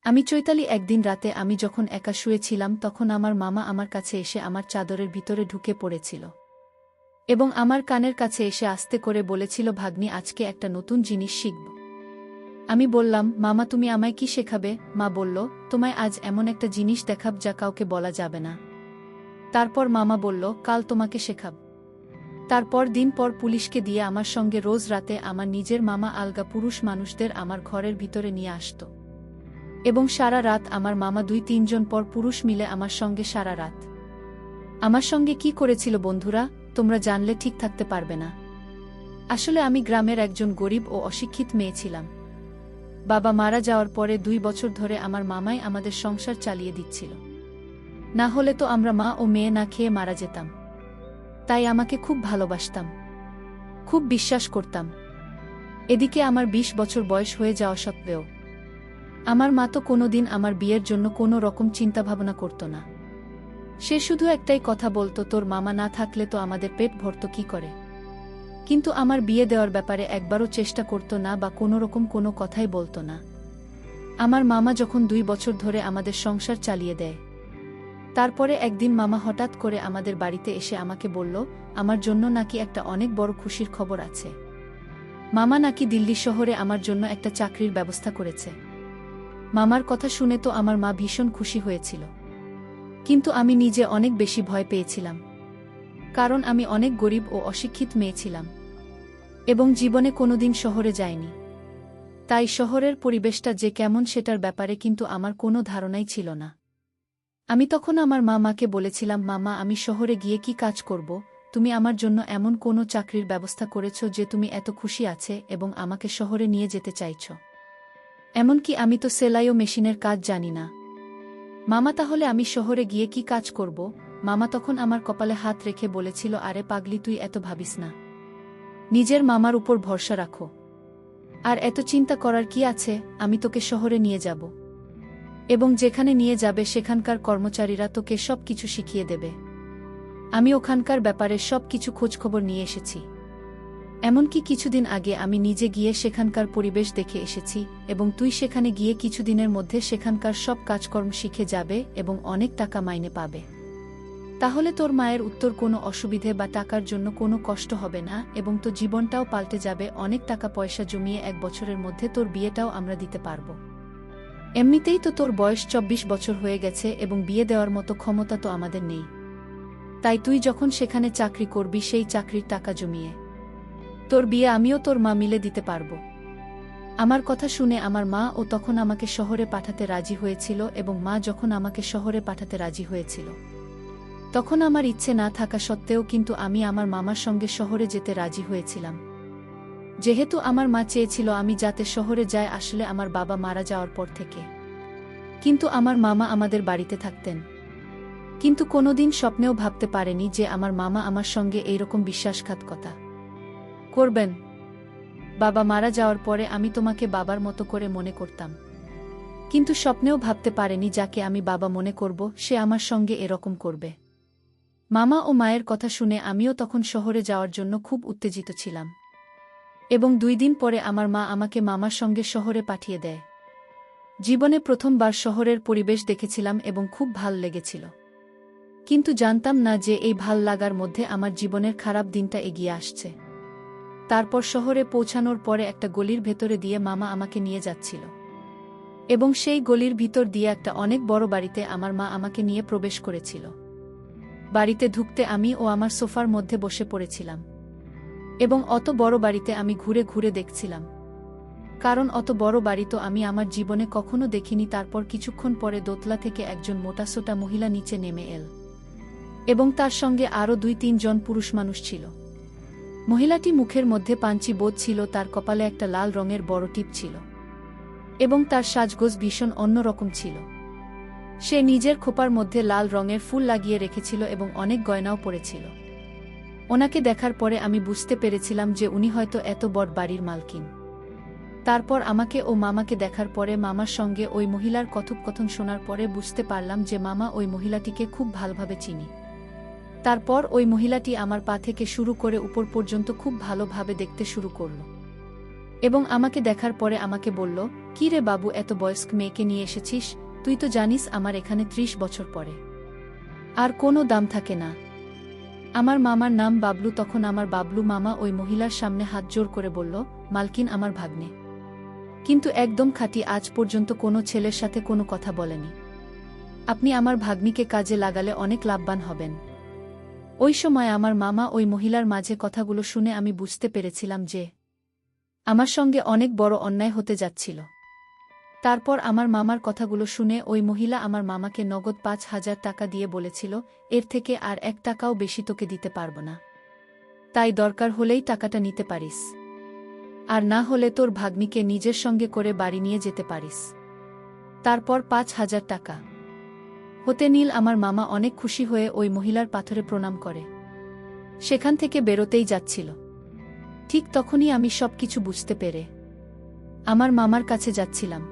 আমি চৈতালি একদিন রাতে আমি যখন একা শুয়েছিলাম তখন আমার মামা আমার কাছে এসে আমার চাদরের ভিতরে ঢুকে পড়েছিল এবং আমার কানের কাছে এসে আস্তে করে বলেছিল, ভাগ্নি, আজকে একটা নতুন জিনিস শিখব। আমি বললাম, মামা, তুমি আমায় কি শেখাবে? মা বলল, তোমায় আজ এমন একটা জিনিস দেখাব যা কাউকে বলা যাবে না। তারপর মামা বলল, কাল তোমাকে শেখাব। তারপর দিন পর পুলিশকে দিয়ে আমার সঙ্গে রোজ রাতে আমার নিজের মামা আলগা পুরুষ মানুষদের আমার ঘরের ভিতরে নিয়ে আসত এবং সারা রাত আমার মামা 2-3 জন পর পুরুষ মিলে আমার সঙ্গে সারা রাত। আমার সঙ্গে কি করেছিল বন্ধুরা, তোমরা জানলে ঠিক থাকতে পারবে না। আসলে আমি গ্রামের একজন গরিব ও অশিক্ষিত মেয়ে ছিলাম। বাবা মারা যাওয়ার পরে 2 বছর ধরে আমার মামাই আমাদের সংসার চালিয়ে দিচ্ছিল। না হলে তো আমরা মা ও মেয়ে না খেয়ে মারা যেতাম। তাই আমাকে খুব ভালোবাসতাম, খুব বিশ্বাস করতাম। এদিকে আমার 20 বছর বয়স হয়ে যাওয়া সত্ত্বেও আমার মা তো কোনোদিন আমার বিয়ের জন্য কোনো রকম চিন্তাভাবনা করত না। সে শুধু একটাই কথা বলতো, তোর মামা না থাকলে তো আমাদের পেট ভরত কি করে। কিন্তু আমার বিয়ে দেওয়ার ব্যাপারে একবারও চেষ্টা করত না বা কোনোরকম কোনো কথাই বলতো না। আমার মামা যখন 2 বছর ধরে আমাদের সংসার চালিয়ে দেয়, তারপরে একদিন মামা হঠাৎ করে আমাদের বাড়িতে এসে আমাকে বলল, আমার জন্য নাকি একটা অনেক বড় খুশির খবর আছে। মামা নাকি দিল্লি শহরে আমার জন্য একটা চাকরির ব্যবস্থা করেছে। মামার কথা শুনে তো আমার মা ভীষণ খুশি হয়েছিল, কিন্তু আমি নিজে অনেক বেশি ভয় পেয়েছিলাম। কারণ আমি অনেক গরিব ও অশিক্ষিত মেয়ে ছিলাম এবং জীবনে কোনোদিন শহরে যাইনি। তাই শহরের পরিবেশটা যে কেমন সেটার ব্যাপারে কিন্তু আমার কোনো ধারণাই ছিল না। আমি তখন আমার মামাকে বলেছিলাম, মামা, আমি শহরে গিয়ে কি কাজ করব? তুমি আমার জন্য এমন কোনো চাকরির ব্যবস্থা করেছ যে তুমি এত খুশি আছে এবং আমাকে শহরে নিয়ে যেতে চাইছ। এমনকি আমি তো সেলাই ও মেশিনের কাজ জানি না। মামা, তাহলে আমি শহরে গিয়ে কি কাজ করব? মামা তখন আমার কপালে হাত রেখে বলেছিল, আরে পাগলি, তুই এত ভাবিস না। নিজের মামার উপর ভরসা রাখো। আর এত চিন্তা করার কি আছে, আমি তোকে শহরে নিয়ে যাব এবং যেখানে নিয়ে যাবে সেখানকার কর্মচারীরা তোকে সব কিছু শিখিয়ে দেবে। আমি ওখানকার ব্যাপারে সব কিছু খোঁজখবর নিয়ে এসেছি। এমনকি কিছুদিন আগে আমি নিজে গিয়ে সেখানকার পরিবেশ দেখে এসেছি এবং তুই সেখানে গিয়ে কিছুদিনের মধ্যে সেখানকার সব কাজকর্ম শিখে যাবে এবং অনেক টাকা মাইনে পাবে। তাহলে তোর মায়ের উত্তর কোনো অসুবিধে বা টাকার জন্য কোনো কষ্ট হবে না এবং তোর জীবনটাও পাল্টে যাবে। অনেক টাকা পয়সা জমিয়ে 1 বছরের মধ্যে তোর বিয়েটাও আমরা দিতে পারব। এমনিতেই তো তোর বয়স 24 বছর হয়ে গেছে এবং বিয়ে দেওয়ার মতো ক্ষমতা তো আমাদের নেই। তাই তুই যখন সেখানে চাকরি করবি সেই চাকরির টাকা জমিয়ে তোর বিয়ে আমিও তোর মা মিলে দিতে পারব। আমার কথা শুনে আমার মা ও তখন আমাকে শহরে পাঠাতে রাজি হয়েছিল এবং মা যখন আমাকে শহরে পাঠাতে রাজি হয়েছিল তখন আমার ইচ্ছে না থাকা সত্ত্বেও কিন্তু আমি আমার মামার সঙ্গে শহরে যেতে রাজি হয়েছিলাম। যেহেতু আমার মা চেয়েছিল আমি যাতে শহরে যাই, আসলে আমার বাবা মারা যাওয়ার পর থেকে কিন্তু আমার মামা আমাদের বাড়িতে থাকতেন। কিন্তু কোনোদিন স্বপ্নেও ভাবতে পারেনি যে আমার মামা আমার সঙ্গে এইরকম বিশ্বাসঘাতকতা করবেন। বাবা মারা যাওয়ার পরে আমি তোমাকে বাবার মতো করে মনে করতাম, কিন্তু স্বপ্নেও ভাবতে পারেনি যাকে আমি বাবা মনে করব সে আমার সঙ্গে এরকম করবে। মামা ও মায়ের কথা শুনে আমিও তখন শহরে যাওয়ার জন্য খুব উত্তেজিত ছিলাম এবং 2 দিন পরে আমার মা আমাকে মামার সঙ্গে শহরে পাঠিয়ে দেয়। জীবনে প্রথমবার শহরের পরিবেশ দেখেছিলাম এবং খুব ভাল লেগেছিল, কিন্তু জানতাম না যে এই ভাল লাগার মধ্যে আমার জীবনের খারাপ দিনটা এগিয়ে আসছে। তারপর শহরে পৌঁছানোর পরে একটা গলির ভেতরে দিয়ে মামা আমাকে নিয়ে যাচ্ছিল এবং সেই গলির ভিতর দিয়ে একটা অনেক বড় বাড়িতে আমার মা আমাকে নিয়ে প্রবেশ করেছিল। বাড়িতে ঢুকতে আমি ও আমার সোফার মধ্যে বসে পড়েছিলাম এবং অত বড় বাড়িতে আমি ঘুরে ঘুরে দেখছিলাম, কারণ অত বড় বাড়ি তো আমি আমার জীবনে কখনো দেখিনি। তারপর কিছুক্ষণ পরে দোতলা থেকে একজন মোটাসোটা মহিলা নিচে নেমে এল এবং তার সঙ্গে আরও 2-3 জন পুরুষ মানুষ ছিল। মহিলাটি মুখের মধ্যে পাঞ্চি বোধ ছিল, তার কপালে একটা লাল রঙের বড় টিপ ছিল এবং তার সাজগোজ ভীষণ অন্যরকম ছিল। সে নিজের খোপার মধ্যে লাল রঙের ফুল লাগিয়ে রেখেছিল এবং অনেক গয়নাও পরেছিল। ওনাকে দেখার পরে আমি বুঝতে পেরেছিলাম যে উনি হয়তো এত বড় বাড়ির মালকিন। তারপর আমাকে ও মামাকে দেখার পরে মামার সঙ্গে ওই মহিলার কথোপকথন শোনার পরে বুঝতে পারলাম যে মামা ওই মহিলাটিকে খুব ভালোভাবে চিনি। তারপর ওই মহিলাটি আমার পা থেকে শুরু করে উপর পর্যন্ত খুব ভালোভাবে দেখতে শুরু করল এবং আমাকে দেখার পরে আমাকে বলল, কি রে বাবু, এত বয়স্ক মেয়েকে নিয়ে এসেছিস? তুই তো জানিস আমার এখানে ৩০ বছর পরে আর কোনো দাম থাকে না। আমার মামার নাম বাবলু। তখন আমার বাবলু মামা ওই মহিলার সামনে হাত জোর করে বলল, মালকিন আমার ভাগ্নে, কিন্তু একদম খাঁটি, আজ পর্যন্ত কোনো ছেলের সাথে কোনো কথা বলেনি। আপনি আমার ভাগ্নিকে কাজে লাগালে অনেক লাভবান হবেন। ওই সময় আমার মামা ওই মহিলার মাঝে কথাগুলো শুনে আমি বুঝতে পেরেছিলাম যে আমার সঙ্গে অনেক বড় অন্যায় হতে যাচ্ছিল। তারপর আমার মামার কথাগুলো শুনে ওই মহিলা আমার মামাকে নগদ ৫,০০০ টাকা দিয়ে বলেছিল, এর থেকে আর ১ টাকাও বেশি তোকে দিতে পারব না, তাই দরকার হলেই টাকাটা নিতে পারিস, আর না হলে তোর ভাগ্নিকে নিজের সঙ্গে করে বাড়ি নিয়ে যেতে পারিস। তারপর ৫,০০০ টাকা হতে নীল আমার মামা অনেক খুশি হয়ে ওই মহিলার পাথরে প্রণাম করে সেখান থেকে বেরোতেই যাচ্ছিল। ঠিক তখনই আমি সবকিছু বুঝতে পেরে আমার মামার কাছে যাচ্ছিলাম,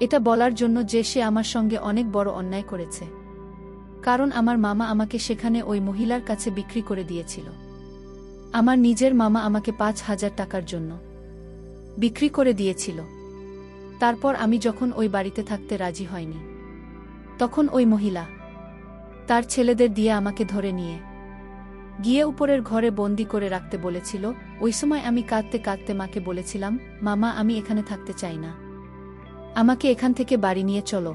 এটা বলার জন্য যে সে আমার সঙ্গে অনেক বড় অন্যায় করেছে। কারণ আমার মামা আমাকে সেখানে ওই মহিলার কাছে বিক্রি করে দিয়েছিল। আমার নিজের মামা আমাকে ৫,০০০ টাকার জন্য বিক্রি করে দিয়েছিল। তারপর আমি যখন ওই বাড়িতে থাকতে রাজি হয়নি, তখন ওই মহিলা তার ছেলেদের দিয়ে আমাকে ধরে নিয়ে গিয়ে উপরের ঘরে বন্দি করে রাখতে বলেছিল। ওই সময় আমি কাঁদতে কাঁদতে মাকে বলেছিলাম, মামা আমি এখানে থাকতে চাই না, আমাকে এখান থেকে বাড়ি নিয়ে চলো,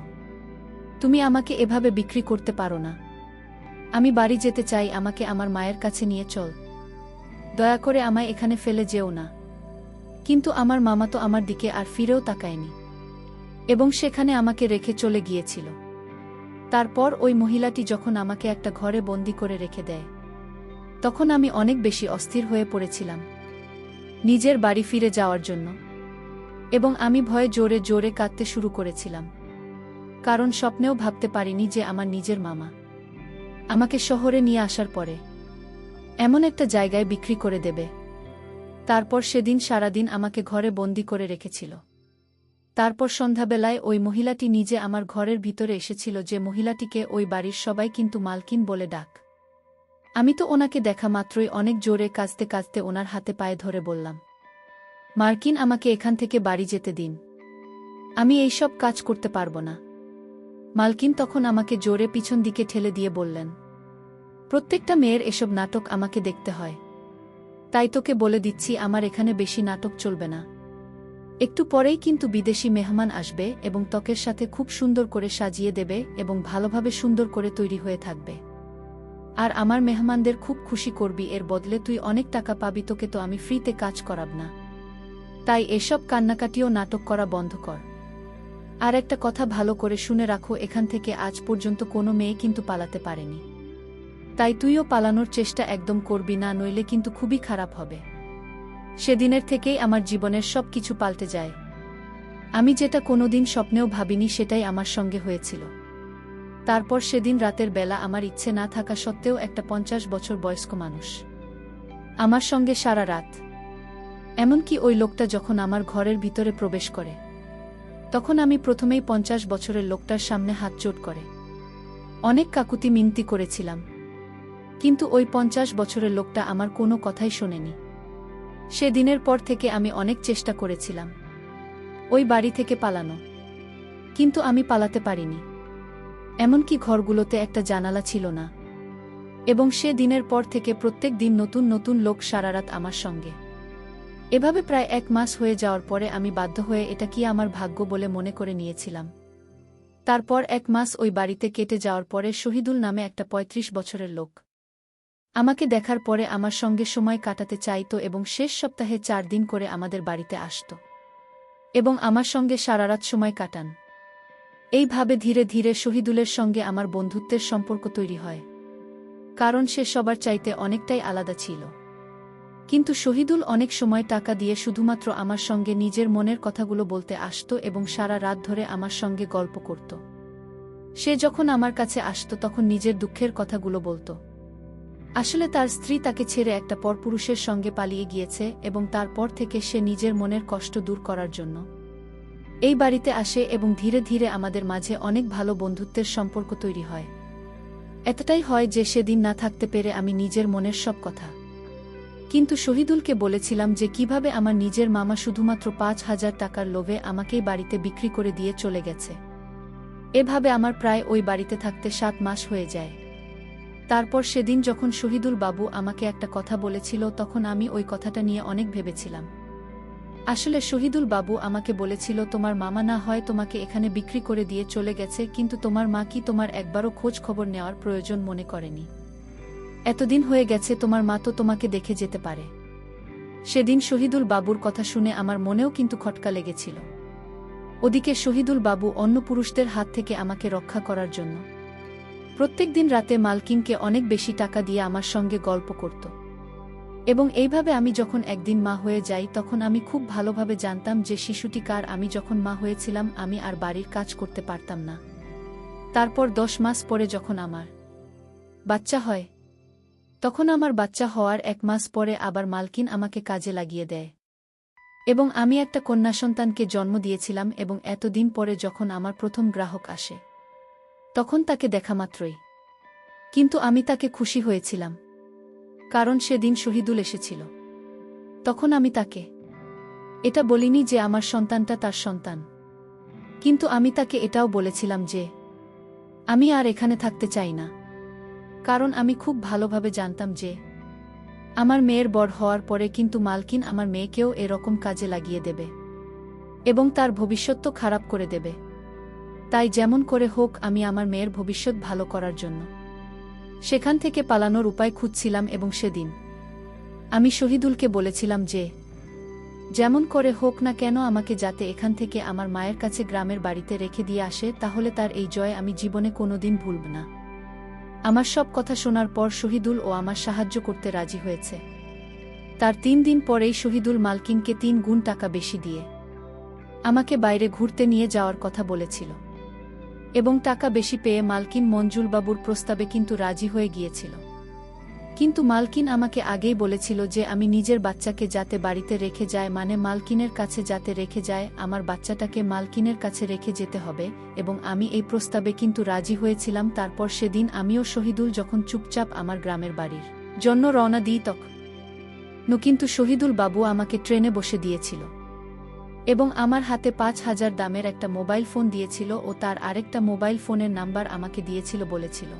তুমি আমাকে এভাবে বিক্রি করতে পারো না, আমি বাড়ি যেতে চাই, আমাকে আমার মায়ের কাছে নিয়ে চল, দয়া করে আমায় এখানে ফেলে যেও না। কিন্তু আমার মামা তো আমার দিকে আর ফিরেও তাকায়নি এবং সেখানে আমাকে রেখে চলে গিয়েছিল। তারপর ওই মহিলাটি যখন আমাকে একটা ঘরে বন্দি করে রেখে দেয়, তখন আমি অনেক বেশি অস্থির হয়ে পড়েছিলাম নিজের বাড়ি ফিরে যাওয়ার জন্য, এবং আমি ভয়ে জোরে জোরে কাঁদতে শুরু করেছিলাম। কারণ স্বপ্নেও ভাবতে পারিনি যে আমার নিজের মামা আমাকে শহরে নিয়ে আসার পরে এমন একটা জায়গায় বিক্রি করে দেবে। তারপর সেদিন সারাদিন আমাকে ঘরে বন্দি করে রেখেছিল। তারপর সন্ধ্যাবেলায় ওই মহিলাটি নিজে আমার ঘরের ভিতরে এসেছিল, যে মহিলাটিকে ওই বাড়ির সবাই কিন্তু মালকিন বলে ডাক। আমি তো ওনাকে দেখা মাত্রই অনেক জোরে কাঁদতে কাঁদতে ওনার হাতে পায়ে ধরে বললাম, মালকিন আমাকে এখান থেকে বাড়ি যেতে দিন, আমি এইসব কাজ করতে পারবো না। মালকিন তখন আমাকে জোরে পিছন দিকে ঠেলে দিয়ে বললেন, প্রত্যেকটা মেয়ের এসব নাটক আমাকে দেখতে হয়, তাই তোকে বলে দিচ্ছি আমার এখানে বেশি নাটক চলবে না। একটু পরেই কিন্তু বিদেশি মেহমান আসবে এবং ত্বকের সাথে খুব সুন্দর করে সাজিয়ে দেবে এবং ভালোভাবে সুন্দর করে তৈরি হয়ে থাকবে, আর আমার মেহমানদের খুব খুশি করবি, এর বদলে তুই অনেক টাকা পাবি, তোকে তো আমি ফ্রিতে কাজ করাব না, তাই এসব কান্নাকাটিও নাটক করা বন্ধ কর। আর একটা কথা ভালো করে শুনে রাখো, এখান থেকে আজ পর্যন্ত কোনো মেয়ে কিন্তু পালাতে পারেনি, তাই তুইও পালানোর চেষ্টা একদম করবি না, নইলে কিন্তু খুবই খারাপ হবে। সেদিনের থেকেই আমার জীবনের সব কিছু পাল্টে যায়। আমি যেটা কোনোদিন স্বপ্নেও ভাবিনি সেটাই আমার সঙ্গে হয়েছিল। তারপর সেদিন রাতের বেলা আমার ইচ্ছে না থাকা সত্ত্বেও একটা ৫০ বছর বয়স্ক মানুষ আমার সঙ্গে সারা রাত, এমনকি ওই লোকটা যখন আমার ঘরের ভিতরে প্রবেশ করে, তখন আমি প্রথমেই ৫০ বছরের লোকটার সামনে হাত জোড় করে অনেক কাকুতি মিনতি করেছিলাম, কিন্তু ওই ৫০ বছরের লোকটা আমার কোনো কথাই শোনেনি। সেদিনের পর থেকে আমি অনেক চেষ্টা করেছিলাম ওই বাড়ি থেকে পালানো, কিন্তু আমি পালাতে পারিনি। এমনকি ঘরগুলোতে একটা জানালা ছিল না, এবং সে দিনের পর থেকে প্রত্যেক দিন নতুন নতুন লোক সারারাত আমার সঙ্গে। এভাবে প্রায় ১ মাস হয়ে যাওয়ার পরে আমি বাধ্য হয়ে এটা কি আমার ভাগ্য বলে মনে করে নিয়েছিলাম। তারপর ১ মাস ওই বাড়িতে কেটে যাওয়ার পরে শহীদুল নামে একটা ৩৫ বছরের লোক আমাকে দেখার পরে আমার সঙ্গে সময় কাটাতে চাইত এবং শেষ সপ্তাহে ৪ দিন করে আমাদের বাড়িতে আসত এবং আমার সঙ্গে সারারাত সময় কাটান। এইভাবে ধীরে ধীরে শহীদুলের সঙ্গে আমার বন্ধুত্বের সম্পর্ক তৈরি হয়, কারণ সে সবার চাইতে অনেকটাই আলাদা ছিল। কিন্তু শহীদুল অনেক সময় টাকা দিয়ে শুধুমাত্র আমার সঙ্গে নিজের মনের কথাগুলো বলতে আসত এবং সারা রাত ধরে আমার সঙ্গে গল্প করত। সে যখন আমার কাছে আসত তখন নিজের দুঃখের কথাগুলো বলত। আসলে তার স্ত্রী তাকে ছেড়ে একটা পরপুরুষের সঙ্গে পালিয়ে গিয়েছে এবং তারপর থেকে সে নিজের মনের কষ্ট দূর করার জন্য এই বাড়িতে আসে এবং ধীরে ধীরে আমাদের মাঝে অনেক ভালো বন্ধুত্বের সম্পর্ক তৈরি হয়। এতটাই হয় যে সেদিন না থাকতে পেরে আমি নিজের মনের সব কথা কিন্তু শহীদুলকে বলেছিলাম যে কিভাবে আমার নিজের মামা শুধুমাত্র ৫,০০০ টাকার লোভে আমাকেই বাড়িতে বিক্রি করে দিয়ে চলে গেছে। এভাবে আমার প্রায় ওই বাড়িতে থাকতে ৭ মাস হয়ে যায়। তারপর সেদিন যখন শহীদুল বাবু আমাকে একটা কথা বলেছিল তখন আমি ওই কথাটা নিয়ে অনেক ভেবেছিলাম। আসলে শহীদুল বাবু আমাকে বলেছিল তোমার মামা না হয় তোমাকে এখানে বিক্রি করে দিয়ে চলে গেছে, কিন্তু তোমার মা কি তোমার একবারও খোঁজ খবর নেওয়ার প্রয়োজন মনে করেনি? এতদিন হয়ে গেছে, তোমার মা তো তোমাকে দেখে যেতে পারে। সেদিন শহীদুল বাবুর কথা শুনে আমার মনেও কিন্তু খটকা লেগেছিল। ওদিকে শহীদুল বাবু অন্য পুরুষদের হাত থেকে আমাকে রক্ষা করার জন্য প্রত্যেকদিন রাতে মালকিনকে অনেক বেশি টাকা দিয়ে আমার সঙ্গে গল্প করত। এবং এইভাবে আমি যখন একদিন মা হয়ে যাই তখন আমি খুব ভালোভাবে জানতাম যে শিশুটি কার। আমি যখন মা হয়েছিলাম আমি আর বাড়ির কাজ করতে পারতাম না। তারপর ১০ মাস পরে যখন আমার বাচ্চা হয়, তখন আমার বাচ্চা হওয়ার ১ মাস পরে আবার মালকিন আমাকে কাজে লাগিয়ে দেয় এবং আমি একটা কন্যা সন্তানকে জন্ম দিয়েছিলাম। এবং এতদিন পরে যখন আমার প্রথম গ্রাহক আসে তখন তাকে দেখা মাত্রই কিন্তু আমি তাকে খুশি হয়েছিলাম, কারণ সেদিন শহীদুল এসেছিল। তখন আমি তাকে এটা বলিনি যে আমার সন্তানটা তার সন্তান, কিন্তু আমি তাকে এটাও বলেছিলাম যে আমি আর এখানে থাকতে চাই না, কারণ আমি খুব ভালোভাবে জানতাম যে আমার মেয়ের বড় হওয়ার পরে কিন্তু মালকিন আমার মেয়েকেও এরকম কাজে লাগিয়ে দেবে এবং তার ভবিষ্যৎ তো খারাপ করে দেবে। তাই যেমন করে হোক আমি আমার মেয়ের ভবিষ্যৎ ভালো করার জন্য সেখান থেকে পালানোর উপায় খুঁজছিলাম। এবং সেদিন আমি শহীদুলকে বলেছিলাম যে যেমন করে হোক না কেন আমাকে যাতে এখান থেকে আমার মায়ের কাছে গ্রামের বাড়িতে রেখে দিয়ে আসে, তাহলে তার এই জয় আমি জীবনে কোনোদিন ভুলব না। আমার সব কথা শোনার পর শহীদুল ও আমার সাহায্য করতে রাজি হয়েছে। তার ৩ দিন পরেই শহীদুল মালকিনকে ৩ গুণ টাকা বেশি দিয়ে আমাকে বাইরে ঘুরতে নিয়ে যাওয়ার কথা বলেছিল এবং টাকা বেশি পেয়ে মালকিন মঞ্জুলবাবুর প্রস্তাবে কিন্তু রাজি হয়ে গিয়েছিল। কিন্তু মালকিন আমাকে আগেই বলেছিল যে আমি নিজের বাচ্চাকে যাতে বাড়িতে রেখে যায়, মানে মালকিনের কাছে যাতে রেখে যায়, আমার বাচ্চাটাকে মালকিনের কাছে রেখে যেতে হবে। এবং আমি এই প্রস্তাবে কিন্তু রাজি হয়েছিলাম। তারপর সেদিন আমিও শহীদুল যখন চুপচাপ আমার গ্রামের বাড়ির জন্য রওনা দিই তখন কিন্তু শহীদুল বাবু আমাকে ট্রেনে বসে দিয়েছিল এবং আমার হাতে ৫,০০০ দামের একটা মোবাইল ফোন দিয়েছিল ও তার আরেকটা মোবাইল ফোনের নাম্বার আমাকে দিয়েছিল, বলেছিল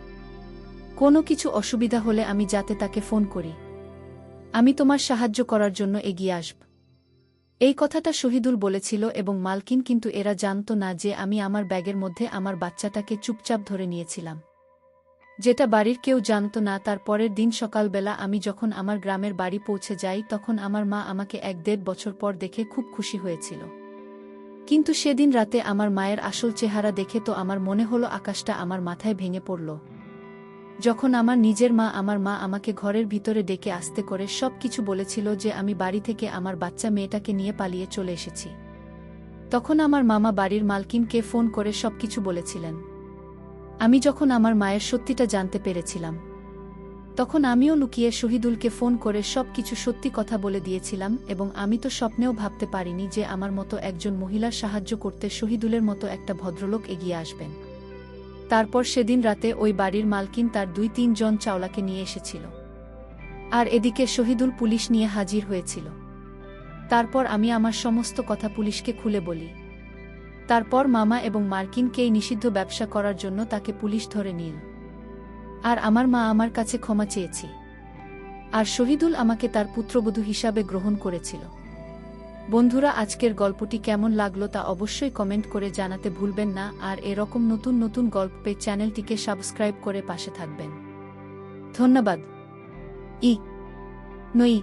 কোনো কিছু অসুবিধা হলে আমি যাতে তাকে ফোন করি, আমি তোমার সাহায্য করার জন্য এগিয়ে আসব। এই কথাটা শহীদুল বলেছিল এবং মালকিন কিন্তু এরা জানত না যে আমি আমার ব্যাগের মধ্যে আমার বাচ্চাটাকে চুপচাপ ধরে নিয়েছিলাম, যেটা বাড়ির কেউ জানত না। তার পরের দিন সকালবেলা আমি যখন আমার গ্রামের বাড়ি পৌঁছে যাই তখন আমার মা আমাকে ১-১.৫ বছর পর দেখে খুব খুশি হয়েছিল। কিন্তু সেদিন রাতে আমার মায়ের আসল চেহারা দেখে তো আমার মনে হলো আকাশটা আমার মাথায় ভেঙে পড়ল। যখন আমার নিজের মা আমাকে ঘরের ভিতরে ডেকে আস্তে করে সব কিছু বলেছিল যে আমি বাড়ি থেকে আমার বাচ্চা মেয়েটাকে নিয়ে পালিয়ে চলে এসেছি, তখন আমার মামা বাড়ির মালকিনকে ফোন করে সবকিছু বলেছিলেন। আমি যখন আমার মায়ের সত্যিটা জানতে পেরেছিলাম তখন আমিও লুকিয়ে শহীদুলকে ফোন করে সবকিছু সত্যি কথা বলে দিয়েছিলাম। এবং আমি তো স্বপ্নেও ভাবতে পারিনি যে আমার মতো একজন মহিলার সাহায্য করতে শহীদুলের মতো একটা ভদ্রলোক এগিয়ে আসবেন। তারপর সেদিন রাতে ওই বাড়ির মালকিন তার ২-৩ জন চাওলাকে নিয়ে এসেছিল, আর এদিকে শহীদুল পুলিশ নিয়ে হাজির হয়েছিল। তারপর আমি আমার সমস্ত কথা পুলিশকে খুলে বলি। তারপর মামা এবং মার্কিনকে এই নিষিদ্ধ ব্যবসা করার জন্য তাকে পুলিশ ধরে নিল, আর আমার মা আমার কাছে ক্ষমা চেয়েছি, আর শহীদুল আমাকে তার পুত্রবধূ হিসাবে গ্রহণ করেছিল। বন্ধুরা, আজকের গল্পটি কেমন লাগলো তা অবশ্যই কমেন্ট করে জানাতে ভুলবেন না, আর এরকম নতুন নতুন গল্প পেয়ে চ্যানেলটিকে সাবস্ক্রাইব করে পাশে থাকবেন। ধন্যবাদ। নই